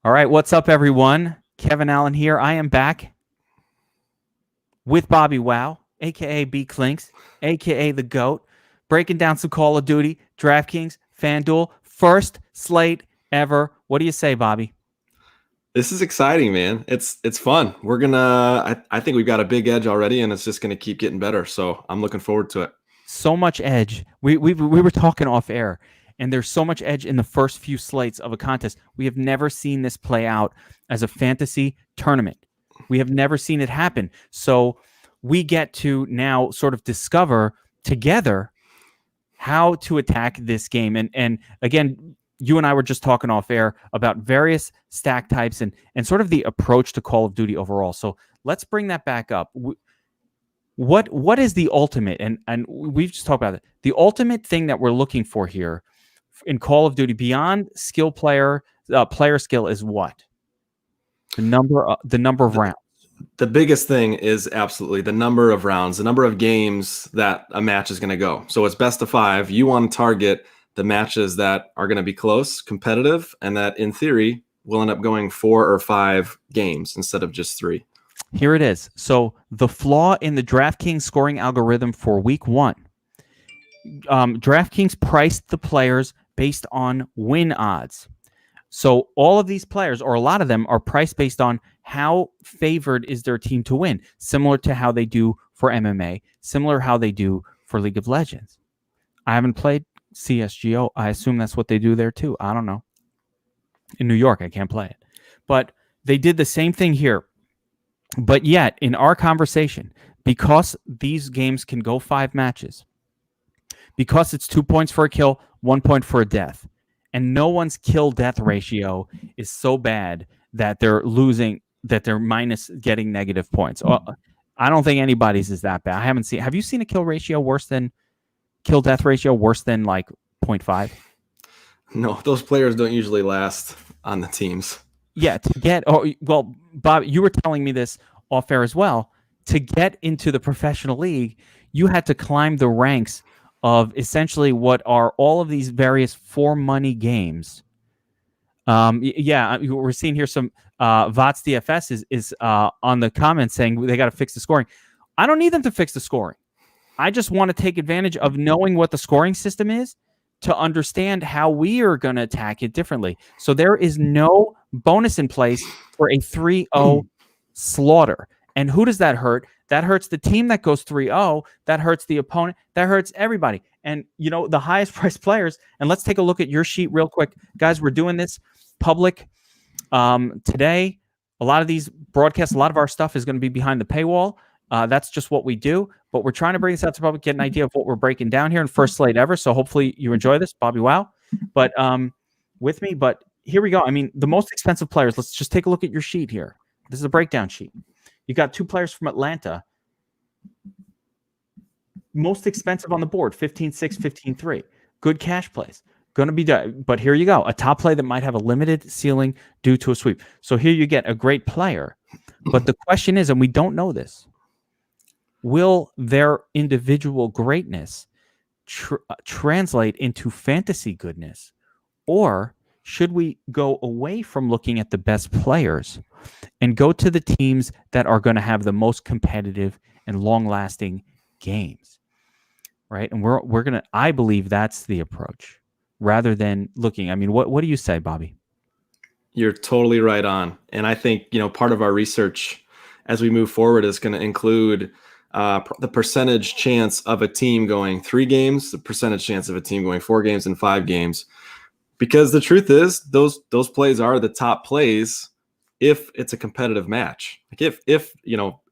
All right, what's up, everyone? Kevin Allen here. I am back with Bobbywow, a.k.a. B. Clinks, a.k.a. The GOAT, breaking down some Call of Duty, Draftkings, Fanduel, first slate ever. What do you say, Bobby? This is exciting, man. It's fun. We're I think we've got a big edge already, and it's just gonna keep getting better. So I'm looking forward to it. So much edge. We were talking off air, and there's so much edge in the first few slates of a contest. We have never seen this play out as a fantasy tournament. We have never seen it happen. So we get to now sort of discover together how to attack this game. And again, you and I were just talking off air about various stack types and sort of the approach to Call of Duty overall. So let's bring that back up. What is the ultimate? And we've just talked about it. The ultimate thing that we're looking for here in Call of Duty beyond player skill is what? The number of rounds. The biggest thing is absolutely the number of rounds, the number of games that a match is going to go. So it's best of 5. You want to target the matches that are going to be close, competitive, and that in theory will end up going 4 or 5 games instead of just 3. Here it is. So the flaw in the DraftKings scoring algorithm for week 1. DraftKings priced the players based on win odds. So all of these players, or a lot of them, are priced based on how favored is their team to win, similar to how they do for MMA, similar how they do for League of Legends. I haven't played CSGO. I assume that's what they do there too. I don't know. In New York, I can't play it. But they did the same thing here. But yet, in our conversation, because these games can go 5 matches, because it's 2 points for a kill, 1 point for a death, and no one's kill-death ratio is so bad that they're losing, that they're minus getting negative points. I don't think anybody's is that bad. I haven't seen. Have you seen a kill-death ratio worse than like 0.5? No, those players don't usually last on the teams. Yeah, Bob, you were telling me this off air as well. To get into the professional league, you had to climb the ranks of essentially what are all of these various for money games. We're seeing here some VOTS DFS is on the comments saying they got to fix the scoring. I don't need them to fix the scoring. I just want to take advantage of knowing what the scoring system is to understand how we are going to attack it differently. So there is no bonus in place for a 3-0 slaughter. And who does that hurt? That hurts the team that goes 3-0. That hurts the opponent. That hurts everybody. And, the highest priced players, and let's take a look at your sheet real quick. Guys, we're doing this public today. A lot of these broadcasts, a lot of our stuff is going to be behind the paywall. That's just what we do. But we're trying to bring this out to public, get an idea of what we're breaking down here in first slate ever. So hopefully you enjoy this, Bobbywow. But with me. But here we go. I mean, the most expensive players. Let's just take a look at your sheet here. This is a breakdown sheet. You got 2 players from Atlanta. Most expensive on the board, 15-6, 15-3. Good cash plays. Going to be done. But here you go. A top play that might have a limited ceiling due to a sweep. So here you get a great player. But the question is, and we don't know this, will their individual greatness translate into fantasy goodness? Or should we go away from looking at the best players and go to the teams that are going to have the most competitive and long-lasting games, right? And we're going to, I believe that's the approach rather than looking. I mean, what do you say, Bobby? You're totally right on. And I think, part of our research as we move forward is going to include the percentage chance of a team going 3 games, the percentage chance of a team going 4 games and 5 games. Because the truth is, those plays are the top plays if it's a competitive match. Like if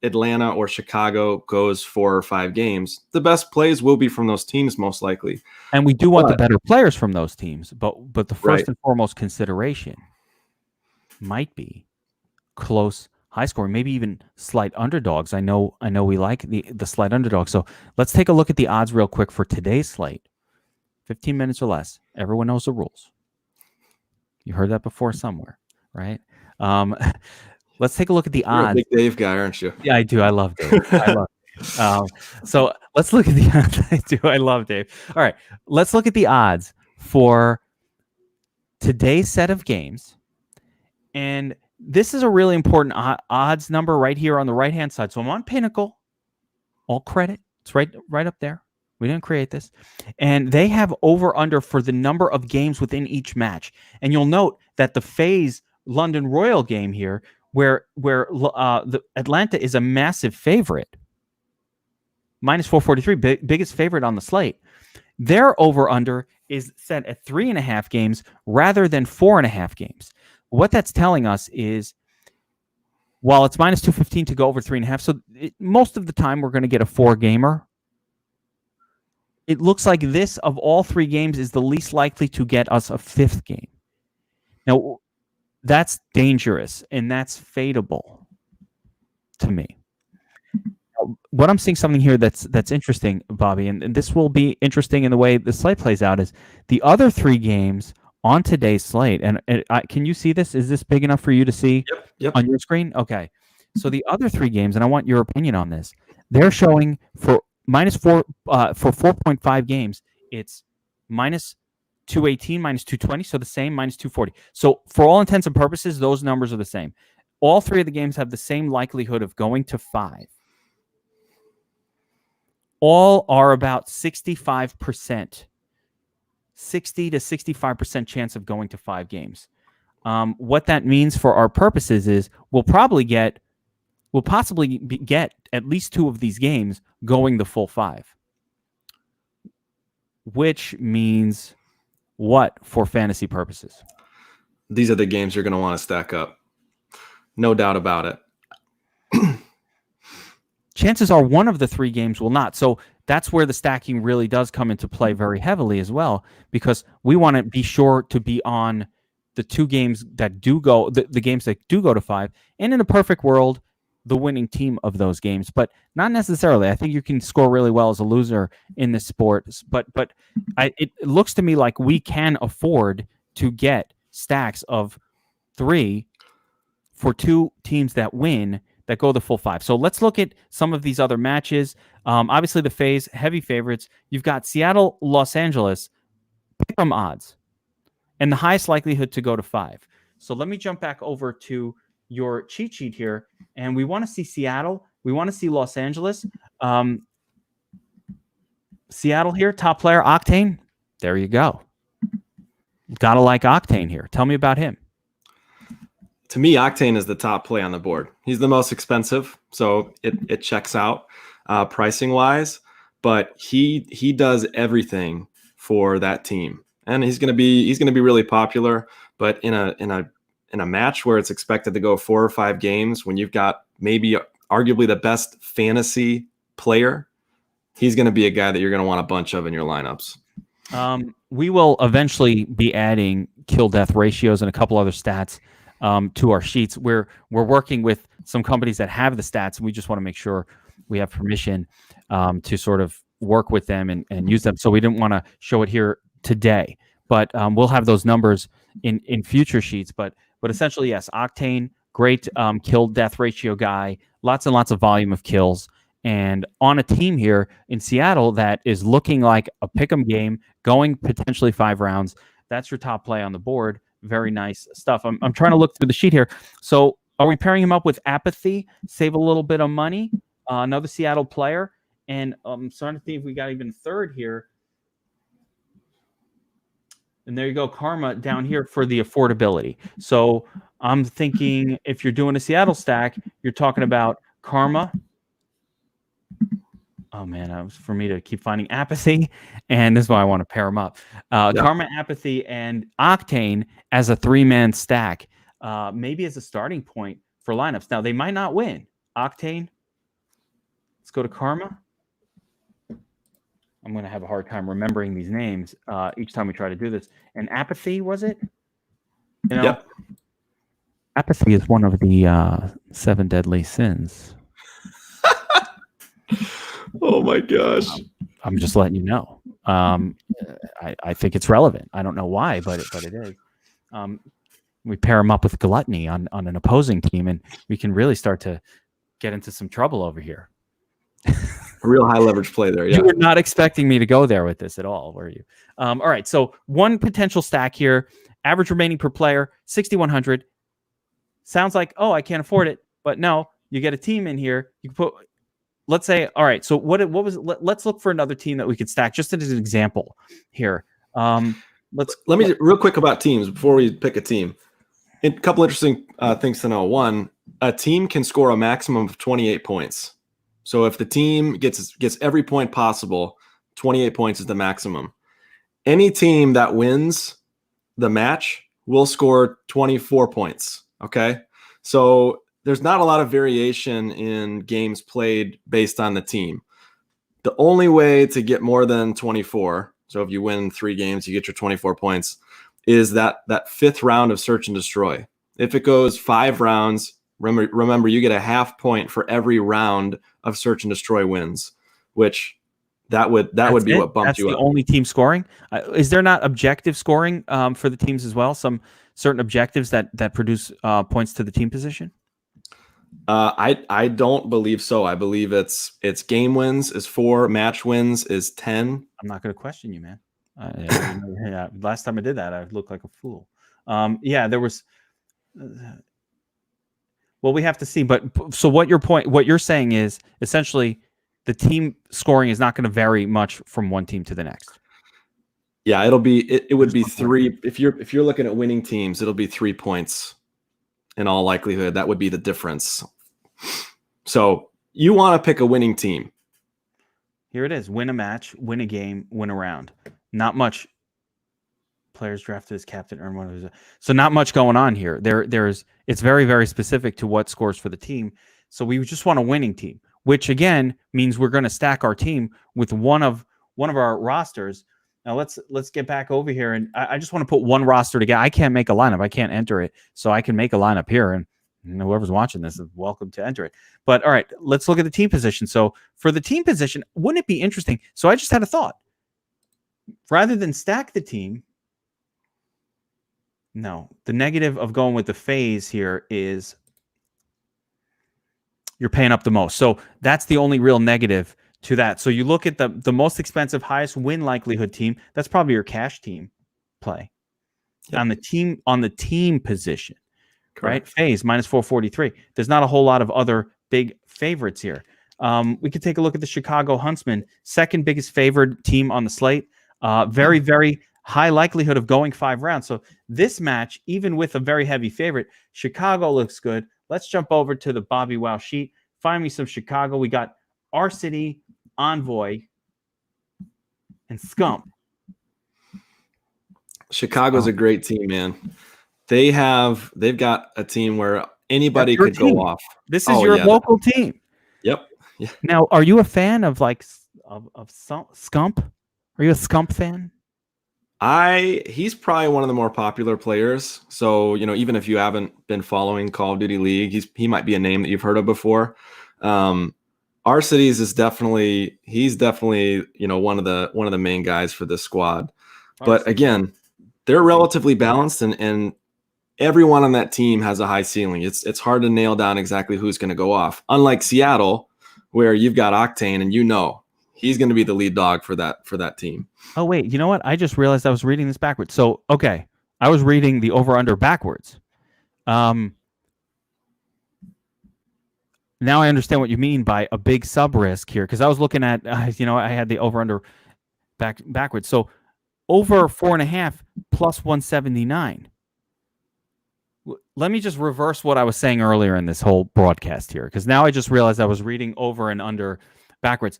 Atlanta or Chicago goes 4 or 5 games, the best plays will be from those teams most likely. And we do want the better players from those teams, but the first and foremost consideration might be close, high scoring, maybe even slight underdogs. I know we like the slight underdog. So let's take a look at the odds real quick for today's slate. 15 minutes or less. Everyone knows the rules. You heard that before somewhere, right? Let's take a look at the odds. You're a big Dave guy, aren't you? Yeah, I do. I love Dave. So let's look at the odds. I do. I love Dave. All right. Let's look at the odds for today's set of games And this is a really important odds number right here on the right-hand side. So I'm on Pinnacle. All credit. It's right up there. We didn't create this. And they have over-under for the number of games within each match. And you'll note that the FaZe London Royal game here, where the Atlanta is a massive favorite, minus 443, biggest favorite on the slate. Their over-under is set at 3.5 games rather than 4.5 games. What that's telling us is, while it's minus 215 to go over 3.5, so most of the time we're going to get a 4-gamer. It looks like this, of all 3 games, is the least likely to get us a 5th game. Now, that's dangerous, and that's fadeable to me. What I'm seeing something here that's interesting, Bobby, and this will be interesting in the way the slate plays out, is the other 3 games on today's slate. And can you see this? Is this big enough for you to see on your screen? Okay. So the other 3 games, and I want your opinion on this, they're showing for minus 4 for 4.5 games, it's minus 218, minus 220, so the same, minus 240. So for all intents and purposes, those numbers are the same. All 3 of the games have the same likelihood of going to 5. All are about 65%, 60 to 65% chance of going to 5 games. What that means for our purposes is we'll possibly get at least 2 of these games going the full 5, which means what for fantasy purposes? These are the games you're going to want to stack up. No doubt about it. Chances are one of the 3 games will not. So that's where the stacking really does come into play very heavily as well, because we want to be sure to be on the 2 games that do go, the games that do go to 5, and in a perfect world, the winning team of those games. But not necessarily. I think you can score really well as a loser in this sport. But it looks to me like we can afford to get stacks of 3 for 2 teams that win, that go the full 5. So let's look at some of these other matches. Obviously, the FaZe, heavy favorites. You've got Seattle, Los Angeles, pick 'em odds, and the highest likelihood to go to 5. So let me jump back over to your cheat sheet here, and we want to see Seattle. We want to see Los Angeles. Seattle here, top player, Octane. There you go. Gotta like Octane here. Tell me about him. To me, Octane is the top play on the board. He's the most expensive, so it checks out pricing wise. But he does everything for that team, and he's gonna be really popular. But in a match where it's expected to go 4 or 5 games, when you've got maybe arguably the best fantasy player, he's going to be a guy that you're going to want a bunch of in your lineups. We will eventually be adding kill death ratios and a couple other stats to our sheets. We're working with some companies that have the stats, and we just want to make sure we have permission to sort of work with them and use them. So we didn't want to show it here today, but we'll have those numbers in future sheets. But essentially, yes, Octane, great kill death ratio guy, lots and lots of volume of kills. And on a team here in Seattle that is looking like a pick'em game, going potentially 5 rounds, that's your top play on the board. Very nice stuff. I'm trying to look through the sheet here. So are we pairing him up with Apathy, save a little bit of money, another Seattle player? And I'm starting to think if we got even third here. And there you go, Karma down here for the affordability. So I'm thinking if you're doing a Seattle stack, you're talking about Karma. Oh, man, for me to keep finding Apathy, and this is why I want to pair them up. Karma, Apathy, and Octane as a 3-man stack, maybe as a starting point for lineups. Now, they might not win. Octane, let's go to Karma. I'm going to have a hard time remembering these names each time we try to do this. And Apathy, was it? You know, yep. Apathy is one of the 7 deadly sins. Oh my gosh! I'm just letting you know. I think it's relevant. I don't know why, but it is. We pair them up with Gluttony on an opposing team, and we can really start to get into some trouble over here. A real high leverage play there. Yeah. You were not expecting me to go there with this at all, were you? All right. So one potential stack here. Average remaining per player, 6,100. Sounds like, oh, I can't afford it. But no, you get a team in here. You can put, let's say, all right, so what was, let's look for another team that we could stack just as an example here. Let me real quick about teams before we pick a team. A couple interesting things to know. One, a team can score a maximum of 28 points. So if the team gets every point possible, 28 points is the maximum. Any team that wins the match will score 24 points. Okay. So there's not a lot of variation in games played based on the team. The only way to get more than 24, so if you win 3 games, you get your 24 points, is that 5th round of search and destroy. If it goes 5 rounds, remember you get a half point for every round of search and destroy wins, which that would be what bumped you up. That's the only team scoring. Is there not objective scoring for the teams as well? Some certain objectives that produce points to the team position? I don't believe so. I believe it's game wins is 4, match wins is 10. I'm not going to question you, man. Yeah, last time I did that, I looked like a fool. Yeah, there was. Well, we have to see. But so what you're saying is essentially the team scoring is not going to vary much from one team to the next. Yeah, it would be 3. If you're looking at winning teams, it'll be 3 points. In all likelihood, that would be the difference. So you want to pick a winning team. Here it is. Win a match, win a game, win a round. Not much. Players drafted as captain, earn one. So not much going on here. It's very, very specific to what scores for the team. So we just want a winning team, which again means we're going to stack our team with one of our rosters. Now let's get back over here, and I just want to put one roster together. I can't make a lineup. I can't enter it, so I can make a lineup here, and whoever's watching this is welcome to enter it. But all right, let's look at the team position. So for the team position, wouldn't it be interesting? So I just had a thought. Rather than stack the team, no, the negative of going with the phase here is you're paying up the most. So that's the only real negative to that. So you look at the most expensive, highest win likelihood team. That's probably your cash team play. Yep. on the team position. Correct. Right? Phase minus 443. There's not a whole lot of other big favorites here. We could take a look at the Chicago Huntsmen, second biggest favored team on the slate. Very, very high likelihood of going 5 rounds. So this match, even with a very heavy favorite, Chicago looks good. Let's jump over to the Bobbywow sheet. Find me some Chicago. We got our city, Envoy, and Scump. Chicago's a great team, man. They've got a team where anybody could go off. This is your local team. Yep. Yeah. Now, are you a fan of Scump? Are you a Scump fan? He's probably one of the more popular players. So, even if you haven't been following Call of Duty League, he might be a name that you've heard of before. Our cities he's definitely one of the main guys for this squad. But again, they're relatively balanced and everyone on that team has a high ceiling. It's hard to nail down exactly who's going to go off. Unlike Seattle, where you've got Octane and he's going to be the lead dog for that team. Oh wait, you know what? I just realized I was reading this backwards. So okay, I was reading the over under backwards. Now I understand what you mean by a big sub risk here, because I was looking at, I had the over under backwards. So over 4.5 plus 179. Let me just reverse what I was saying earlier in this whole broadcast here, because now I just realized I was reading over and under backwards.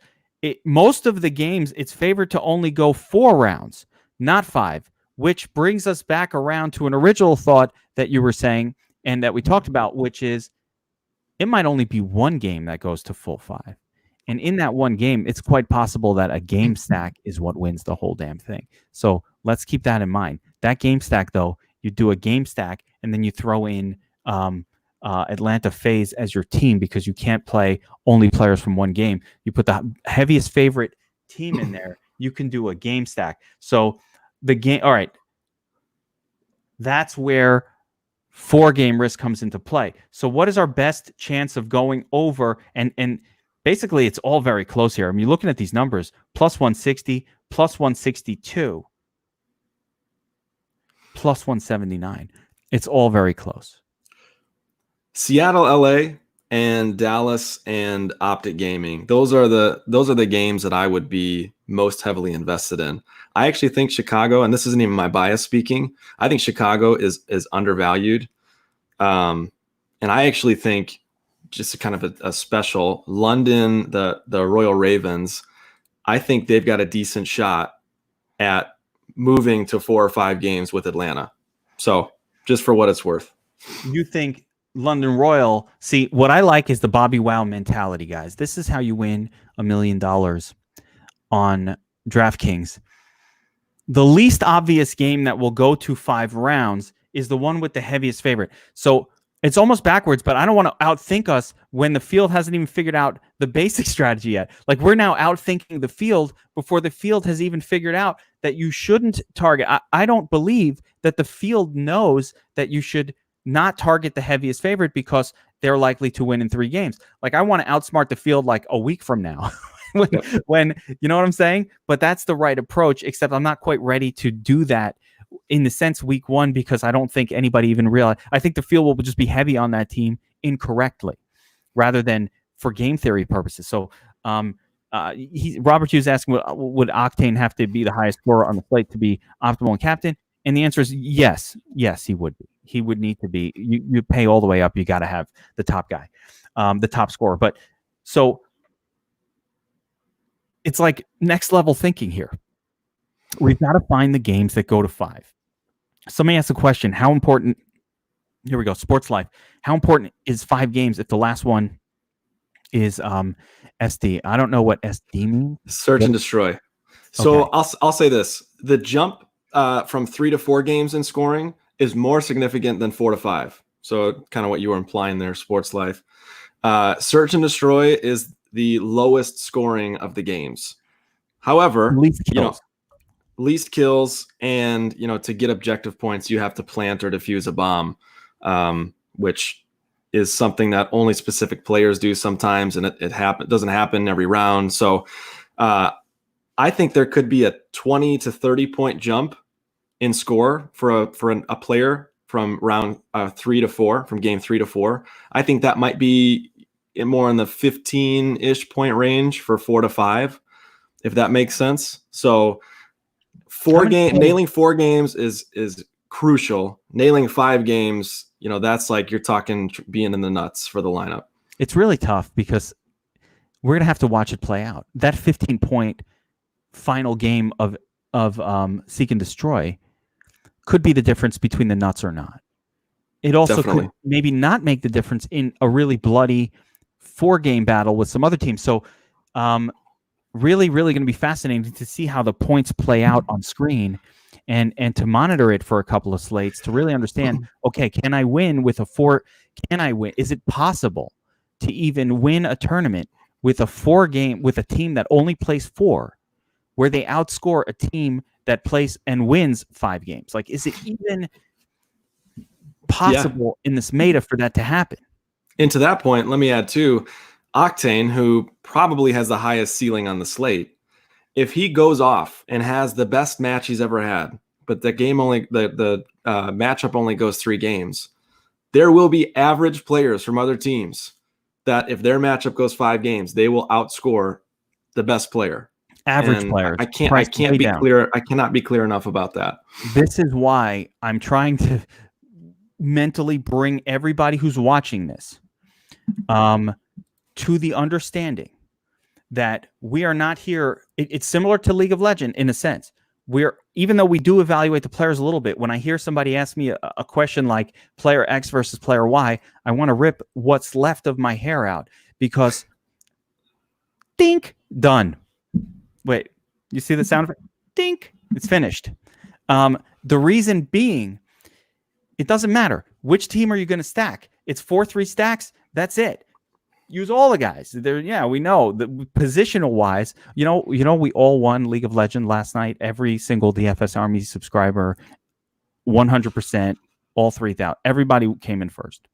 Most of the games, it's favored to only go 4 rounds, not 5, which brings us back around to an original thought that you were saying and that we talked about, which is it might only be one game that goes to full 5. And in that one game, it's quite possible that a game stack is what wins the whole damn thing. So let's keep that in mind. That game stack, though, you do a game stack and then you throw in Atlanta FaZe as your team because you can't play only players from one game. You put the heaviest favorite team in there. You can do a game stack. So the game, all right, that's where 4-game risk comes into play. So what is our best chance of going over? And basically, it's all very close here. I mean, looking at these numbers, plus 160, plus 162, plus 179. It's all very close. Seattle, LA, and Dallas and Optic Gaming. Those are the games that I would be most heavily invested in. I actually think Chicago, and this isn't even my bias speaking, I think Chicago is undervalued. And I actually think, just kind of a special, London, the Royal Ravens, I think they've got a decent shot at moving to 4 or 5 games with Atlanta. So just for what it's worth. You think London Royal? See, what I like is the Bobbywow mentality, guys. This is how you win $1 million on DraftKings. The least obvious game that will go to 5 rounds is the one with the heaviest favorite. So it's almost backwards, but I don't want to outthink us when the field hasn't even figured out the basic strategy yet. Like, we're now outthinking the field before the field has even figured out that you shouldn't target. I don't believe that the field knows that you should not target the heaviest favorite because they're likely to win in 3 games. Like, I want to outsmart the field like a week from now. when you know what I'm saying? But that's the right approach, except I'm not quite ready to do that in the sense week 1, because I don't think anybody even realize. I think the field will just be heavy on that team incorrectly rather than for game theory purposes. So Robert Hughes asking, would Octane have to be the highest scorer on the slate to be optimal and captain? And the answer is yes. Yes, he would be. He would need to be. You pay all the way up. You got to have the top guy, the top scorer. But so it's like next level thinking here. We've got to find the games that go to 5. Somebody asked a question, how important, here we go, Sports Life, how important is 5 games if the last one is SD? I don't know what SD means. Search and destroy. So okay. I'll say this. The jump from 3 to 4 games in scoring is more significant than 4 to 5. So kind of what you were implying there, Sports Life. Search and destroy is the lowest scoring of the games. However, least kills, and to get objective points, you have to plant or defuse a bomb, which is something that only specific players do sometimes, and it doesn't happen every round. So I think there could be a 20 to 30 point jump in score for a player from round 3 to 4, from game 3 to 4. I think that might be more in the 15-ish point range for 4 to 5, if that makes sense. So nailing 4 games is crucial. Nailing 5 games, that's like you're talking being in the nuts for the lineup. It's really tough because we're gonna have to watch it play out. That 15-point final game of Seek and Destroy could be the difference between the nuts or not. It also could maybe not make the difference in a really bloody 4-game battle with some other teams. So really, really going to be fascinating to see how the points play out on screen and to monitor it for a couple of slates to really understand, okay, can I win with a 4? Can I win? Is it possible to even win a tournament with a 4-game, with a team that only plays 4, where they outscore a team that plays and wins 5 games? Like, is it even possible in this meta for that to happen? And to that point, let me add too, Octane, who probably has the highest ceiling on the slate, if he goes off and has the best match he's ever had, but the matchup only goes 3 games, there will be average players from other teams that if their matchup goes 5 games, they will outscore the best player. Average players. I can't be clear. I cannot be clear enough about that. This is why I'm trying to mentally bring everybody who's watching this to the understanding that we are not here. It's similar to League of Legends in a sense. Even though we do evaluate the players a little bit, when I hear somebody ask me a question like player X versus player Y, I want to rip what's left of my hair out because dink, done. Wait, you see the sound of it? Dink, it's finished. The reason being, it doesn't matter. Which team are you going to stack? It's 4-3 stacks. That's it. Use all the guys. We know that positional wise, we all won League of Legends last night. Every single DFS Army subscriber, 100%, all 3,000. Everybody came in first.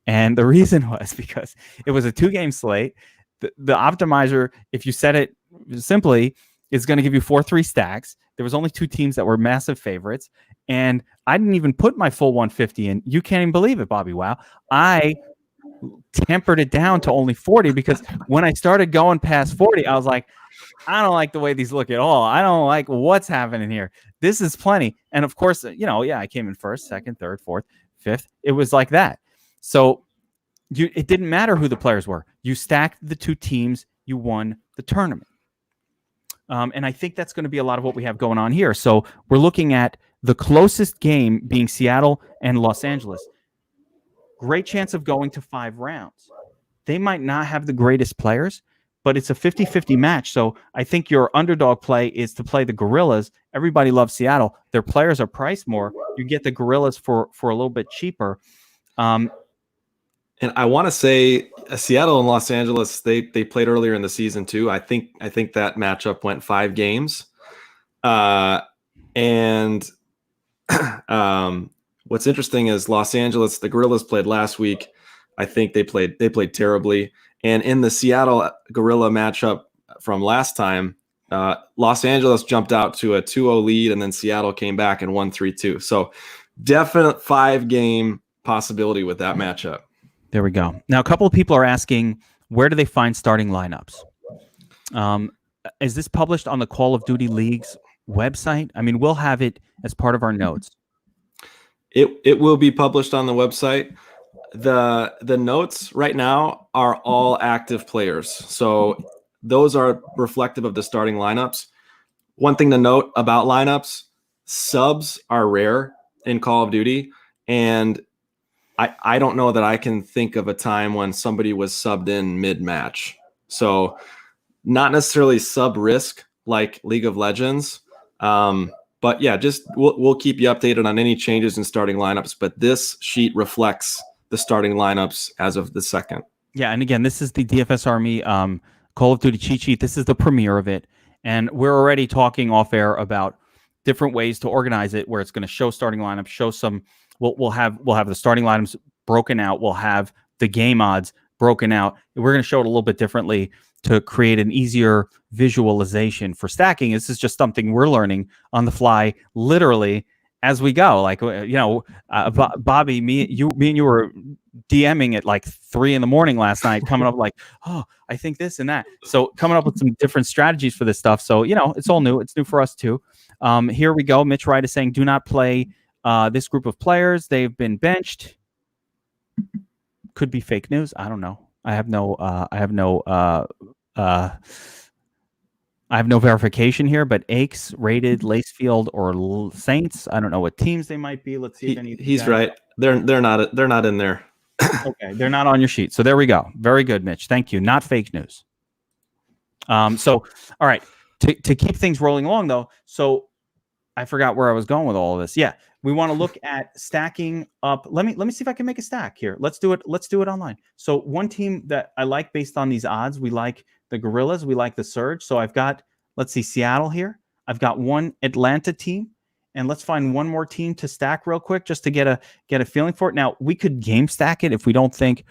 And the reason was because it was a 2-game slate. The optimizer, if you set it simply, is going to give you 4-3 stacks. There was only 2 teams that were massive favorites. And I didn't even put my full 150 in. You can't even believe it, Bobby Wow. I tempered it down to only 40 because when I started going past 40, I was like, I don't like the way these look at all. I don't like what's happening here. This is plenty. And of course, I came in first, second, third, fourth, fifth. It was like that. So it didn't matter who the players were. You stacked the two teams, you won the tournament. And I think that's going to be a lot of what we have going on here. So we're looking at the closest game being Seattle and Los Angeles. Great chance of going to 5 rounds. They might not have the greatest players, but it's a 50-50 match. So I think your underdog play is to play the Gorillas. Everybody loves Seattle. Their players are priced more. You get the Gorillas for a little bit cheaper. And I want to say Seattle and Los Angeles, they played earlier in the season too. I think that matchup went 5 games. And what's interesting is Los Angeles, the Gorillas played last week. I think they played terribly. And in the Seattle Gorilla matchup from last time, Los Angeles jumped out to a 2-0 lead, and then Seattle came back and won 3-2. So definite 5-game possibility with that matchup. There we go. Now, a couple of people are asking, where do they find starting lineups? Is this published on the Call of Duty League's website? I mean, we'll have it as part of our notes. It will be published on the website. The notes right now are all active players. So those are reflective of the starting lineups. One thing to note about lineups, subs are rare in Call of Duty. And I don't know that I can think of a time when somebody was subbed in mid-match. So not necessarily sub risk like League of Legends. But yeah, just we'll keep you updated on any changes in starting lineups. But this sheet reflects the starting lineups as of the second. Yeah, and again, this is the DFS Army Call of Duty cheat sheet. This is the premiere of it. And we're already talking off air about different ways to organize it where it's going to show starting lineups, show some. We'll have the starting lineups broken out. We'll have the game odds broken out. We're going to show it a little bit differently to create an easier visualization for stacking. This is just something we're learning on the fly, literally as we go. Like, Bobby, me and you were DMing at like 3 a.m. last night, coming up like, oh, I think this and that. So coming up with some different strategies for this stuff. So, it's all new. It's new for us too. Here we go. Mitch Wright is saying, do not play this group of players. They've been benched. Could be fake news. I don't know. I have no verification here, but Aches rated Lacefield or Saints. I don't know what teams they might be. Let's see if any. He's right. They're not in there. Okay, they're not on your sheet. So there we go. Very good, Mitch. Thank you. Not fake news. So all right. To keep things rolling along though. So I forgot where I was going with all of this. Yeah. We want to look at stacking up. Let me see if I can make a stack here. Let's do it. Let's do it online. So one team that I like based on these odds, we like the Gorillas. We like the Surge. So I've got, let's see, Seattle here. I've got one Atlanta team, and let's find one more team to stack real quick just to get a feeling for it. Now we could game stack it if we don't think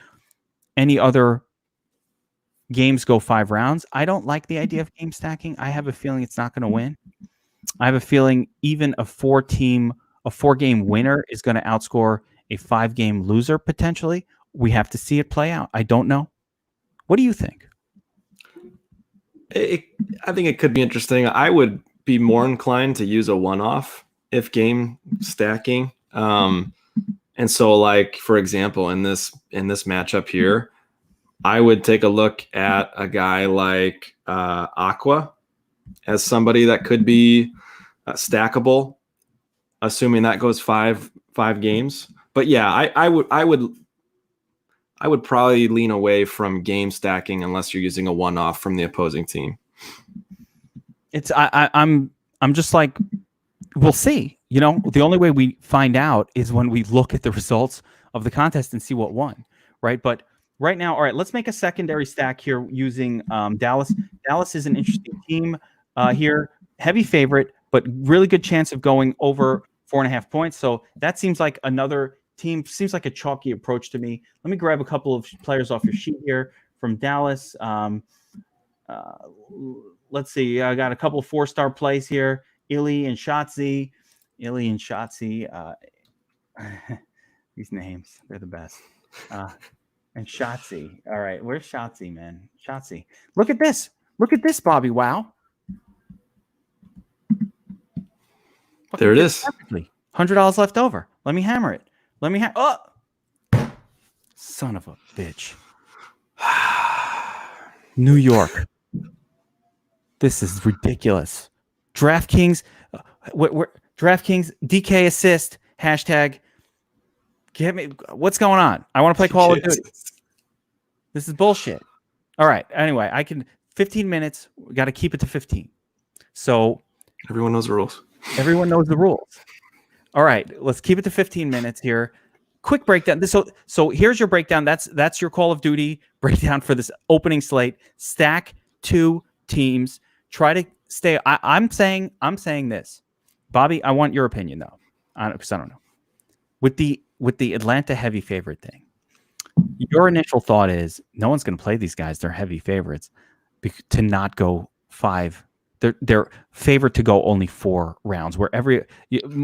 any other games go 5 rounds. I don't like the idea of game stacking. I have a feeling it's not going to win. I have a feeling even a 4-game winner is going to outscore a 5-game loser potentially. We have to see it play out. I don't know. What do you think? I think it could be interesting. I would be more inclined to use a one-off if game stacking. And so, like, for example, in this matchup here, I would take a look at a guy like Aqua as somebody that could be stackable, assuming that goes five games. But yeah, I would probably lean away from game stacking unless you're using a one-off from the opposing team. I'm just like, we'll see. The only way we find out is when we look at the results of the contest and see what won, right? But right now, all right, let's make a secondary stack here using Dallas. Dallas is an interesting team here, heavy favorite, but really good chance of going over 4.5 points. So that seems like another team, seems like a chalky approach to me. Let me grab a couple of players off your sheet here from Dallas. Let's see. I got a couple of 4-star plays here. Illy and Shotzi. These names, they're the best. And Shotzi. All right, where's Shotzi, man? Shotzi. Look at this. Look at this, Bobby. Wow. There it is. Perfectly. $100 left over. Let me hammer it. Let me oh, son of a bitch. New York. This is ridiculous. DraftKings. DraftKings DK assist hashtag. Get me. What's going on? I want to play Call of Duty. This is bullshit. All right. Anyway, I can 15 minutes. We got to keep it to 15. So everyone knows the rules. Everyone knows the rules. All right. Let's keep it to 15 minutes here. Quick breakdown. So here's your breakdown. That's your Call of Duty breakdown for this opening slate. Stack 2 teams. Try to stay. I'm saying this, Bobby. I want your opinion though, because I don't know. With the Atlanta heavy favorite thing, your initial thought is no one's going to play these guys. They're heavy favorites to not go 5. They're favored to go only 4 rounds, where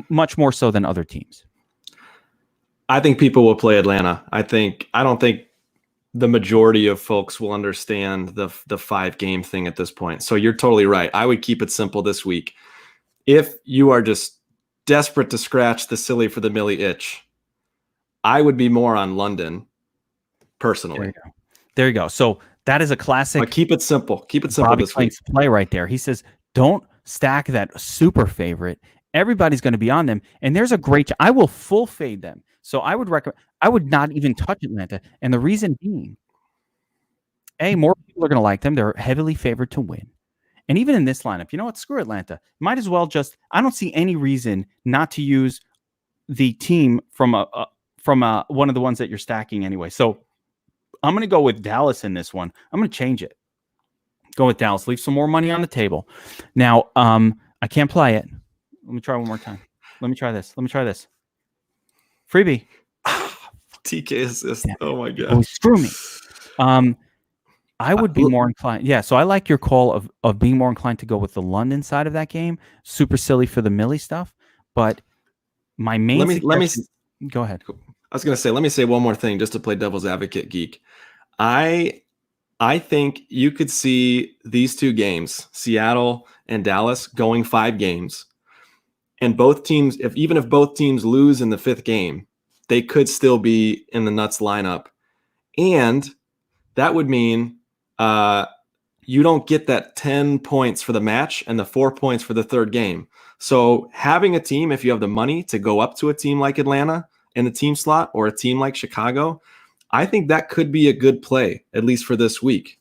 much more so than other teams. I think people will play Atlanta. I don't think the majority of folks will understand the 5-game thing at this point. So you're totally right. I would keep it simple this week. If you are just desperate to scratch the silly for the milli itch, I would be more on London personally. There you go. So that is a classic. But keep it simple. Keep it simple Bobby this week. Play right there. He says, don't stack that super favorite. Everybody's going to be on them. And there's a great, I will full fade them. So I would recommend, I would not even touch Atlanta. And the reason being, more people are going to like them. They're heavily favored to win. And even in this lineup, you know what? Screw Atlanta. Might as well I don't see any reason not to use the team from one of the ones that you're stacking anyway. So I'm going to go with Dallas in this one. I'm going to change it. Go with Dallas. Leave some more money on the table. Now, I can't play it. Let me try one more time. Let me try this. Freebie. TK assist. Oh my god. Oh, screw me. I would be more inclined. Yeah, so I like your call of being more inclined to go with the London side of that game. Super silly for the Millie stuff, but my main. Let me go ahead. I was going to say, let me say one more thing just to play devil's advocate, Geek. I think you could see these 2 games, Seattle and Dallas, going 5 games, and both teams, even if both teams lose in the 5th game, they could still be in the nuts lineup, and that would mean you don't get that 10 points for the match and the 4 points for the 3rd game. So having a team, if you have the money to go up to a team like Atlanta in the team slot or a team like Chicago, I think that could be a good play, at least for this week.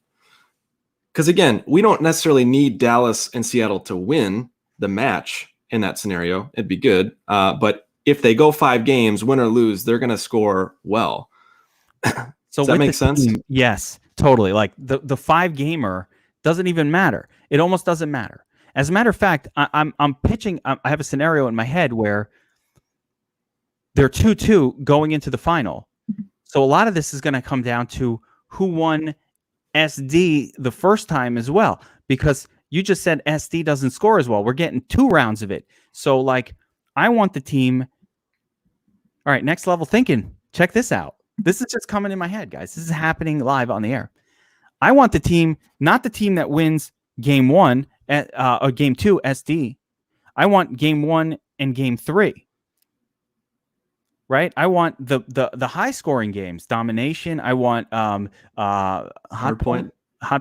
Because again, we don't necessarily need Dallas and Seattle to win the match in that scenario. It'd be good. But if they go 5 games, win or lose, they're going to score well. So does that make sense? Team, yes, totally. Like the 5-gamer doesn't even matter. It almost doesn't matter. As a matter of fact, I'm pitching. I have a scenario in my head where they're 2-2 going into the final. So a lot of this is going to come down to who won SD the first time as well, because you just said SD doesn't score as well. We're getting 2 rounds of it. So like, I want the team. All right, next level thinking. Check this out. This is just coming in my head, guys. This is happening live on the air. I want the team, not the team that wins game 1 or game 2 SD. I want game 1 and game 3. Right? I want the high scoring games, domination. I want hard point. I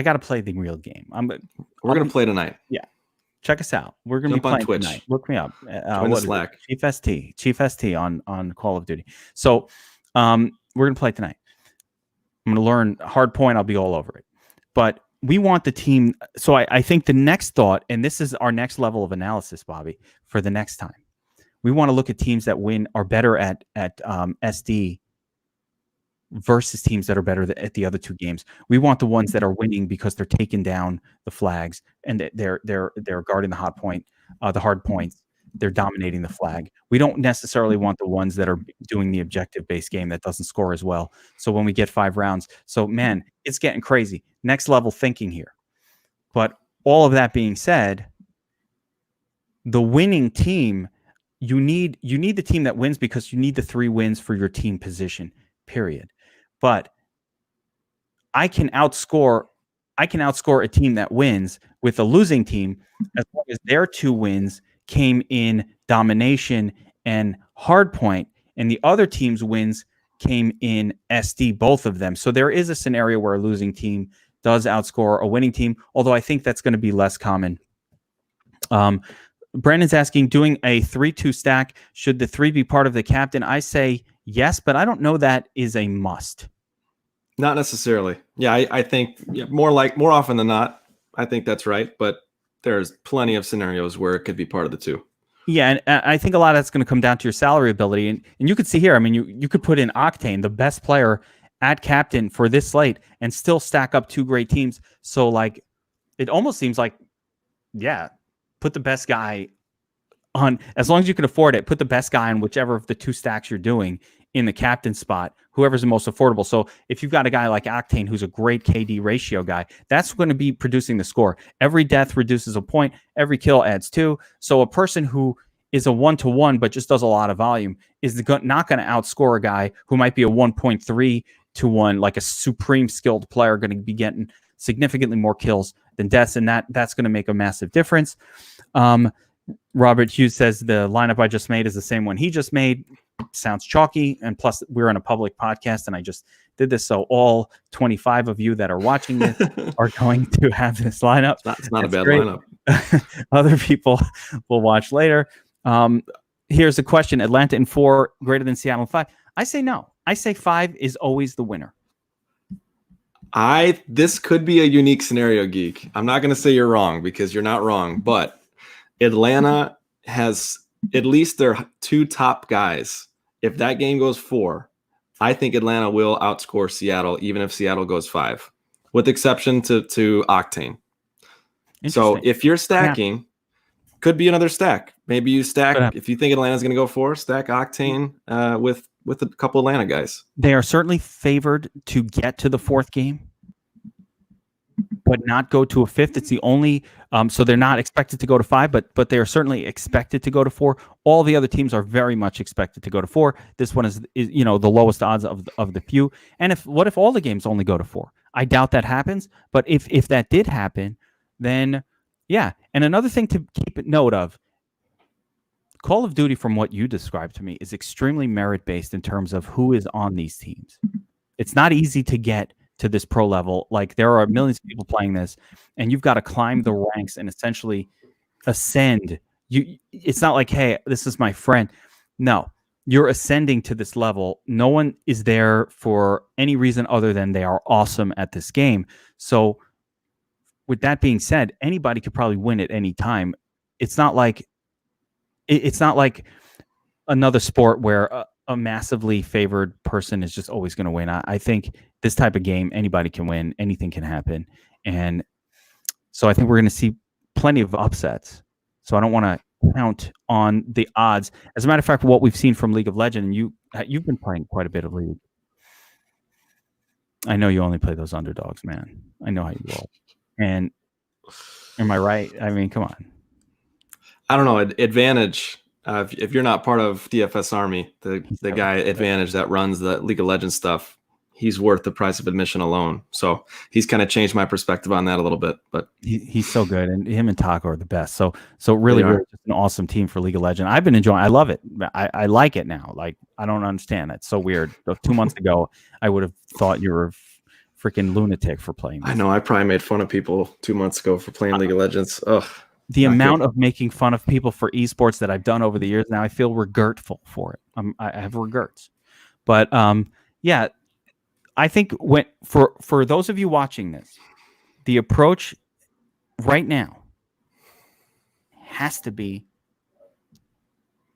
got to play the real game. We're going to play tonight. Yeah. Check us out. We're going to be playing on Twitch tonight. Look me up. Join Slack. Chief ST on Call of Duty. So we're going to play tonight. I'm going to learn hard point. I'll be all over it. But we want the team. So I think the next thought, and this is our next level of analysis, Bobby, for the next time. We want to look at teams that are better at SD versus teams that are better at the other 2 games. We want the ones that are winning because they're taking down the flags and they're guarding the hard points. They're dominating the flag. We don't necessarily want the ones that are doing the objective-based game that doesn't score as well. So when we get 5 rounds, so man, it's getting crazy. Next level thinking here. But all of that being said, the winning team, you need the team that wins because you need the 3 wins for your team position, period. But I can outscore a team that wins with a losing team as long as their 2 wins came in domination and hardpoint, and the other team's wins came in SD, both of them. So there is a scenario where a losing team does outscore a winning team, although I think that's going to be less common. Brandon's asking, doing a 3-2 stack, should the 3 be part of the captain? I say yes, but I don't know that is a must. Not necessarily. Yeah, I think more often than not, I think that's right. But there's plenty of scenarios where it could be part of the 2. Yeah, and I think a lot of that's going to come down to your salary ability. And you could see here, I mean, you could put in Octane, the best player at captain for this slate, and still stack up 2 great teams. So, like, it almost seems like, yeah, put the best guy on, as long as you can afford it, put the best guy on whichever of the 2 stacks you're doing in the captain spot, whoever's the most affordable. So if you've got a guy like Octane, who's a great KD ratio guy, that's going to be producing the score. Every death reduces a point. Every kill adds 2. So a person who is a 1-to-1, but just does a lot of volume is not going to outscore a guy who might be a 1.3-to-1, like a supreme skilled player, going to be getting significantly more kills than deaths. And that's going to make a massive difference. Robert Hughes says the lineup I just made is the same one he just made. Sounds chalky, and plus we're in a public podcast and I just did this, so all 25 of you that are watching this are going to have this lineup. It's not a bad lineup. Other people will watch later. Here's a question: Atlanta in 4 greater than Seattle in 5? I say no. I say 5 is always the winner. This could be a unique scenario, Geek. I'm not going to say you're wrong, because you're not wrong, but Atlanta has at least their 2 top guys. If that game goes 4, I think Atlanta will outscore Seattle, even if Seattle goes 5, with exception to Octane. So if you're stacking, could be another stack. Maybe you stack, if you think Atlanta's going to go 4, stack Octane with a couple Atlanta guys. They are certainly favored to get to the 4th game, but not go to a 5th. It's the only, so they're not expected to go to 5, but they are certainly expected to go to 4. All the other teams are very much expected to go to 4. This one is the lowest odds of the few. And what if all the games only go to 4? I doubt that happens, but if that did happen, then yeah. And another thing to keep note of, Call of Duty, from what you described to me, is extremely merit-based in terms of who is on these teams. It's not easy to get to this pro level. Like, there are millions of people playing this, and you've got to climb the ranks and essentially ascend. It's not like, hey, this is my friend. No, you're ascending to this level. No one is there for any reason other than they are awesome at this game. So with that being said, anybody could probably win at any time. It's not like another sport where a massively favored person is just always going to win. I think this type of game, anybody can win. Anything can happen. And so I think we're going to see plenty of upsets. So I don't want to count on the odds. As a matter of fact, what we've seen from League of Legends, and you've been playing quite a bit of League. I know you only play those underdogs, man. I know how you roll. And am I right? I mean, come on. I don't know. Advantage. If you're not part of DFS Army, the guy Advantage that runs the League of Legends stuff, he's worth the price of admission alone. So he's kind of changed my perspective on that a little bit. But he's so good, and him and Taco are the best. So really just an awesome team for League of Legends. I've been enjoying. I love it. I like it now. Like, I don't understand. It's so weird. 2 months ago, I would have thought you were freaking lunatic for playing this. I know. I probably made fun of people 2 months ago for playing League of Legends. Ugh. The amount of making fun of people for esports that I've done over the years, now I feel regretful for it. I have regrets. But yeah, I think for those of you watching this, the approach right now has to be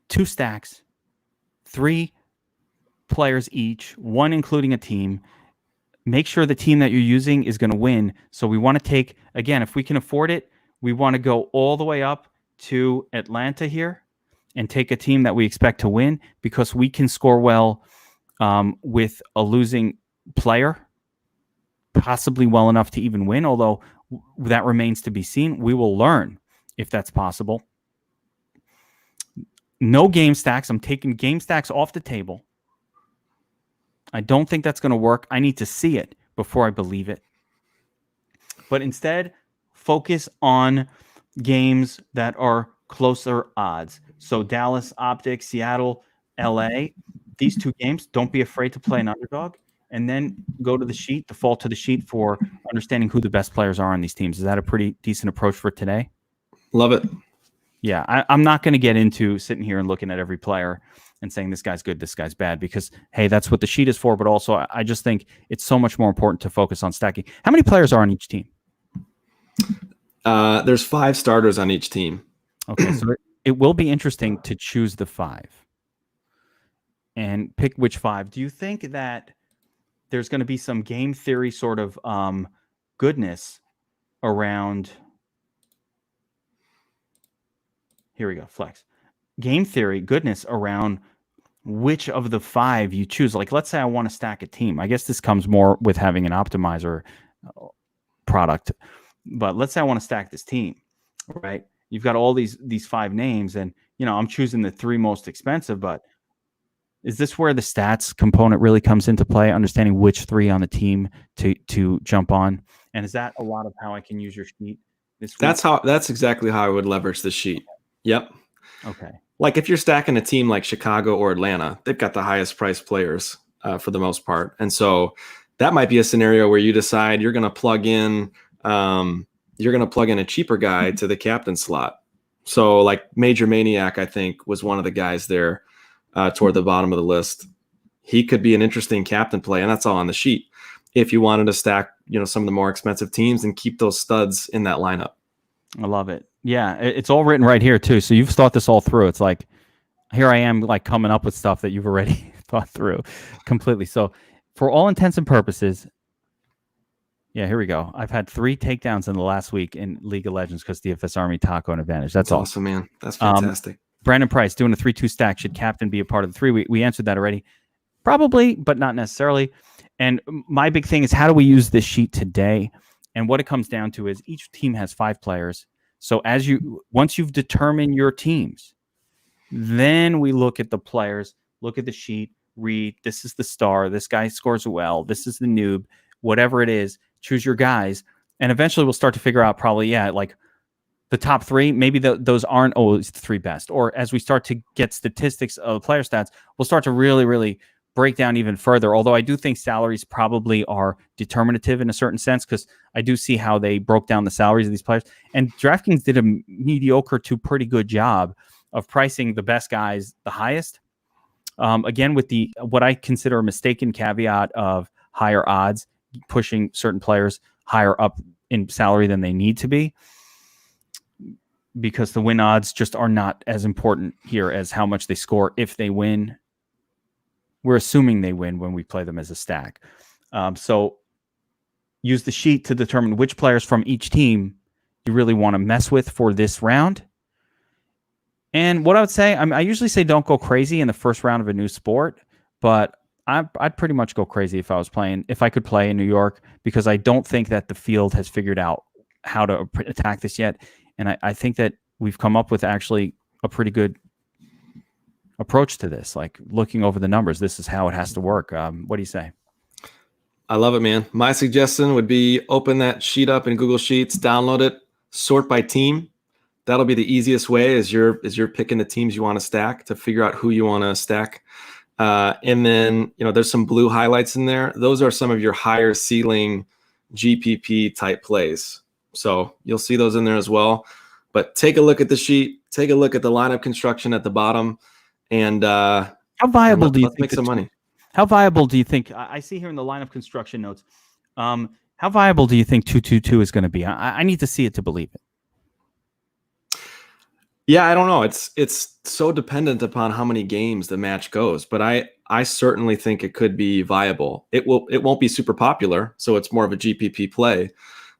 2 stacks, 3 players each, 1 including a team. Make sure the team that you're using is going to win. So we want to take, again, if we can afford it, we want to go all the way up to Atlanta here and take a team that we expect to win, because we can score well with a losing player, possibly well enough to even win, although that remains to be seen. We will learn if that's possible. No game stacks. I'm taking game stacks off the table. I don't think that's going to work. I need to see it before I believe it. But instead, focus on games that are closer odds. So Dallas, Optics, Seattle, LA, these two games, don't be afraid to play an underdog. And then go to the sheet, default to the sheet for understanding who the best players are on these teams. Is that a pretty decent approach for today? Love it. Yeah, I'm not going to get into sitting here and looking at every player and saying this guy's good, this guy's bad, because, hey, that's what the sheet is for. But also, I just think it's so much more important to focus on stacking. How many players are on each team? There's 5 starters on each team. Okay, so it will be interesting to choose the 5 and pick which 5. Do you think that there's going to be some game theory sort of goodness around... Here we go, flex. Game theory goodness around which of the 5 you choose. Like, let's say I want to stack a team. I guess this comes more with having an optimizer product. But let's say I want to stack this team, right? You've got all these 5 names, and I'm choosing the 3 most expensive. But is this where the stats component really comes into play? Understanding which 3 on the team to jump on, and is that a lot of how I can use your sheet this week? That's exactly how I would leverage the sheet. Yep. Okay. Like if you're stacking a team like Chicago or Atlanta, they've got the highest priced players for the most part, and so that might be a scenario where you decide you're going to plug in a cheaper guy to the captain slot. So like Major Maniac, I think, was one of the guys there toward the bottom of the list. He could be an interesting captain play, and that's all on the sheet. If you wanted to stack, some of the more expensive teams and keep those studs in that lineup. I love it. Yeah, it's all written right here too. So you've thought this all through. It's like, here I am, like coming up with stuff that you've already thought through completely. So for all intents and purposes, yeah, here we go. I've had 3 takedowns in the last week in League of Legends because DFS Army Taco and Advantage. That's awesome, man. That's fantastic. Brandon Price doing a 3-2 stack. Should captain be a part of the 3? We answered that already. Probably, but not necessarily. And my big thing is, how do we use this sheet today? And what it comes down to is each team has 5 players. So once you've determined your teams, then we look at the players, look at the sheet, read, this is the star, this guy scores well, this is the noob, whatever it is, choose your guys. And eventually we'll start to figure out probably, like the top 3, maybe those aren't always the 3 best. Or as we start to get statistics of player stats, we'll start to really, really break down even further. Although I do think salaries probably are determinative in a certain sense, because I do see how they broke down the salaries of these players. And Draftkings did a mediocre to pretty good job of pricing the best guys the highest. Again, with what I consider a mistaken caveat of higher odds, pushing certain players higher up in salary than they need to be, because the win odds just are not as important here as how much they score if they win. We're assuming they win when we play them as a stack. So use the sheet to determine which players from each team you really want to mess with for this round. And what I would say, I usually say don't go crazy in the first round of a new sport, but I'd pretty much go crazy if I could play in New York, because I don't think that the field has figured out how to attack this yet. And I think that we've come up with actually a pretty good approach to this. Like, looking over the numbers, this is how it has to work. What do you say? I love it, man. My suggestion would be open that sheet up in Google Sheets, download it, sort by team. That'll be the easiest way as you're picking the teams you want to stack, to figure out who you want to stack. And then, there's some blue highlights in there. Those are some of your higher ceiling GPP type plays. So you'll see those in there as well. But take a look at the sheet, take a look at the lineup construction at the bottom, and how viable do you think make some money? How viable do you think? I see here in the lineup construction notes. How viable do you think 2-2-2 is going to be? I need to see it to believe it. Yeah, I don't know. It's so dependent upon how many games the match goes, but I certainly think it could be viable. It won't be super popular, so it's more of a GPP play.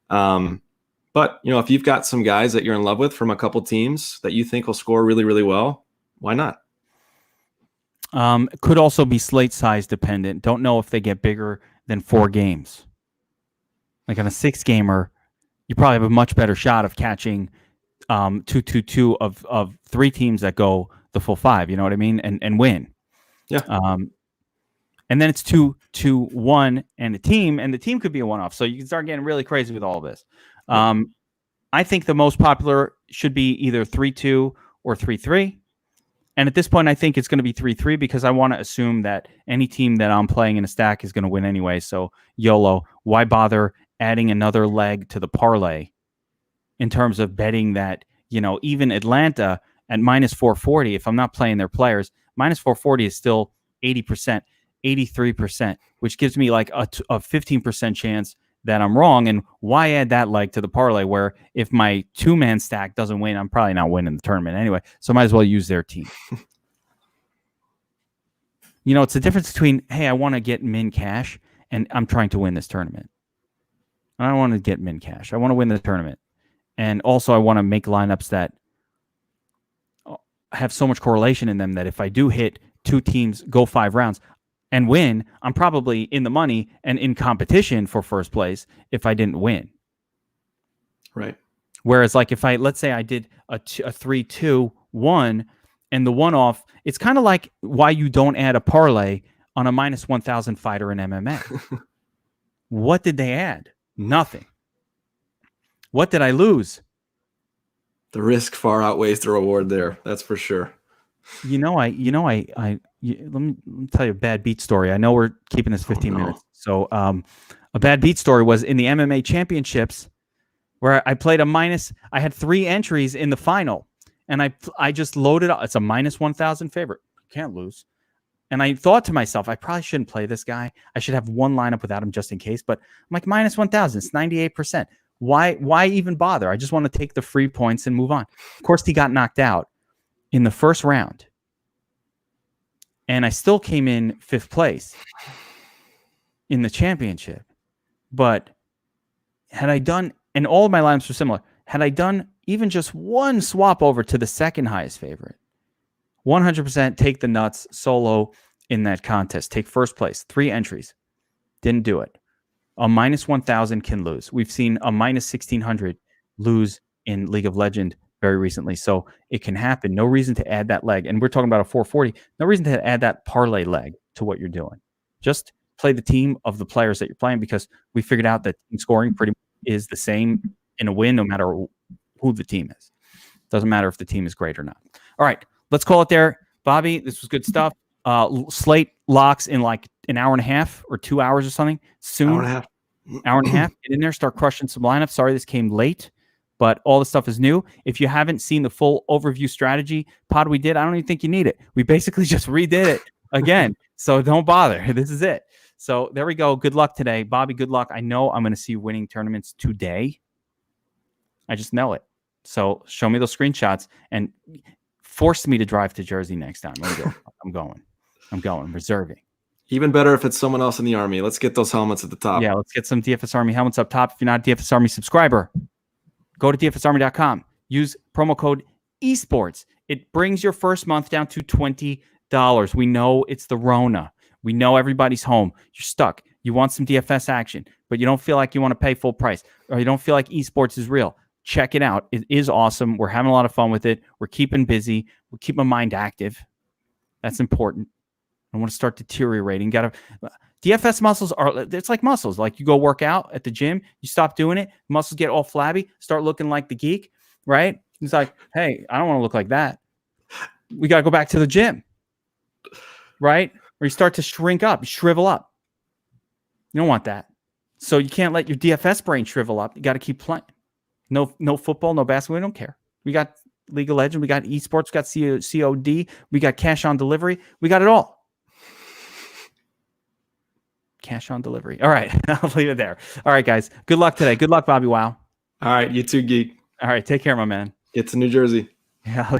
But if you've got some guys that you're in love with from a couple teams that you think will score really, really well, why not? It could also be slate size dependent. Don't know if they get bigger than 4 games. Like on a 6-gamer, you probably have a much better shot of catching 2-2-2 of 3 teams that go the full 5. You know what I mean? And win. Yeah. And then it's 2-1 and the team could be a one-off. So you can start getting really crazy with all of this. I think the most popular should be either 3-2 or 3-3. And at this point, I think it's going to be 3-3 because I want to assume that any team that I'm playing in a stack is going to win anyway. So YOLO, why bother adding another leg to the parlay in terms of betting that, even Atlanta at minus 440, if I'm not playing their players, minus 440 is still 80%. 83%, which gives me like a 15% chance that I'm wrong. And why add that leg to the parlay where if my 2-man stack doesn't win, I'm probably not winning the tournament anyway. So I might as well use their team. It's the difference between, hey, I want to get min cash and I'm trying to win this tournament. I don't want to get min cash. I want to win the tournament. And also I want to make lineups that have so much correlation in them that if I do hit 2 teams, go 5 rounds, and win, I'm probably in the money and in competition for first place if I didn't win. Right. Whereas like if let's say I did a 3-2-1 and the one-off, it's kind of like why you don't add a parlay on a minus 1,000 fighter in MMA. What did they add? Nothing. What did I lose? The risk far outweighs the reward there. That's for sure. Let me tell you a bad beat story. I know we're keeping this 15 minutes. So a bad beat story was in the MMA championships where I played I had 3 entries in the final and I just loaded up. It's a minus 1,000 favorite. Can't lose. And I thought to myself, I probably shouldn't play this guy. I should have one lineup without him just in case. But I'm like, minus 1,000, it's 98%. Why even bother? I just want to take the free points and move on. Of course, he got knocked out in the first round. And I still came in 5th place in the championship. But had I done, and all of my lineups were similar, had I done even just one swap over to the second highest favorite, 100% take the nuts solo in that contest. Take first place, 3 entries. Didn't do it. A minus 1,000 can lose. We've seen a minus 1,600 lose in League of Legends very recently. So it can happen. No reason to add that leg. And we're talking about a 440. No reason to add that parlay leg to what you're doing. Just play the team of the players that you're playing because we figured out that team scoring pretty much is the same in a win no matter who the team is. Doesn't matter if the team is great or not. All right, let's call it there. Bobby, this was good stuff. Slate locks in like an hour and a half or 2 hours or something soon. Hour and a half. Get in there, start crushing some lineups. Sorry this came late, but all the stuff is new. If you haven't seen the full overview strategy pod we did, I don't even think you need it. We basically just redid it again. So don't bother. This is it. So there we go. Good luck today. Bobby, good luck. I know I'm going to see you winning tournaments today. I just know it. So show me those screenshots and force me to drive to Jersey next time. I'm going. I'm reserving. Even better if it's someone else in the Army. Let's get those helmets at the top. Yeah, let's get some DFS Army helmets up top. If you're not a DFS Army subscriber, go to dfsarmy.com. Use promo code eSports. It brings your first month down to $20. We know it's the Rona. We know everybody's home. You're stuck. You want some DFS action, but you don't feel like you want to pay full price, or you don't feel like eSports is real. Check it out. It is awesome. We're having a lot of fun with it. We're keeping busy. We'll keep my mind active. That's important. I want to start deteriorating. DFS muscles it's like muscles. Like you go work out at the gym, you stop doing it, muscles get all flabby, start looking like the geek, right? He's like, hey, I don't want to look like that. We got to go back to the gym, right? Or you start to shrink up, shrivel up. You don't want that. So you can't let your DFS brain shrivel up. You got to keep playing. No football, no basketball. We don't care. We got League of Legends. We got eSports. We got COD. We got cash on delivery. We got it all. Cash on delivery. All right. I'll leave it there. All right, guys. Good luck today. Good luck, Bobby Wow. All right. You too, Geek. All right. Take care, my man. Get to New Jersey. Yeah.